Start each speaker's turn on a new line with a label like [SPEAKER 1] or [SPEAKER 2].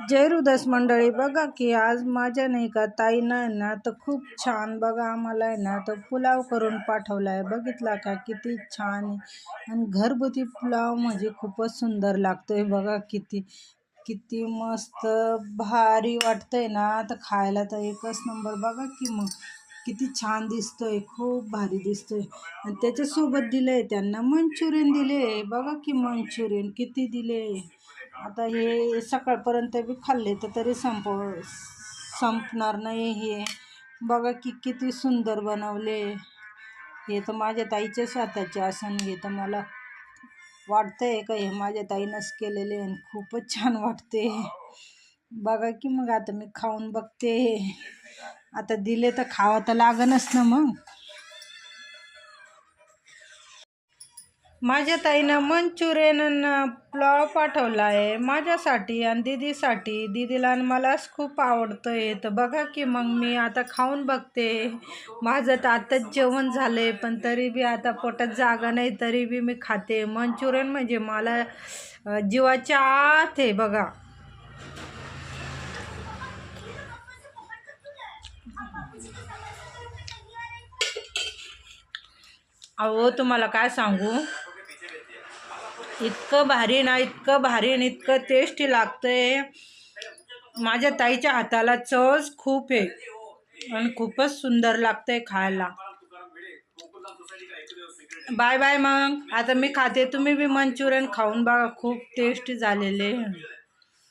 [SPEAKER 1] जय हृदय मंडळी, बघा की आज माझ्या नाही का ताईनं आहे ना तर खूप छान बघा आम्हाला आहे ना तर पुलाव करून पाठवला आहे. बघितला का किती छान आहे. आणि घरगुती पुलाव म्हणजे खूपच सुंदर लागतोय. बघा किती किती मस्त भारी वाटतंय ना, तर खायला तर एकच नंबर. बघा की मग किती छान दिसतोय, खूप भारी दिसतोय. आणि त्याच्यासोबत दिले त्यांना मंचुरियन दिले. बघा की मंचुरियन किती दिले. आता हे सकाळपर्यंत बी खाल्ले तर तरी संपणार नाही. हे बघा की किती सुंदर बनवले. हे तर माझ्या ताईच्याच हाताचे असन. हे तर मला वाटतंय का हे माझ्या ताईनंच केलेले आणि खूपच छान वाटते. बघा की मग आता मी खाऊन बघते. आता दिले तर खावं तर लागणच ना मग. माझ्या ताईनं मंचुरियन आणि पुलाव पाठवला आहे माझ्यासाठी आणि दीदीसाठी. दीदीला आणि मलाच खूप आवडतं आहे. तर बघा की मग मी आता खाऊन बघते. माझं तर आताच जेवण झालं आहे, पण तरी बी आता पोटात जागा नाही, तरी बी मी खाते. मंचुरियन म्हणजे मला जीवाच्या आत आहे बघा. अहो तुम्हाला काय सांगू, इतकं भारी ना, इतकं भारी आणि इतकं टेस्टी लागतंय. माझ्या ताईच्या हाताला चवच खूप आहे आणि खूपच सुंदर लागतंय खायला. Bye bye. मग आता मी खाते, तुम्ही बी मंचुरियन खाऊन बघा, खूप टेस्टी झालेले.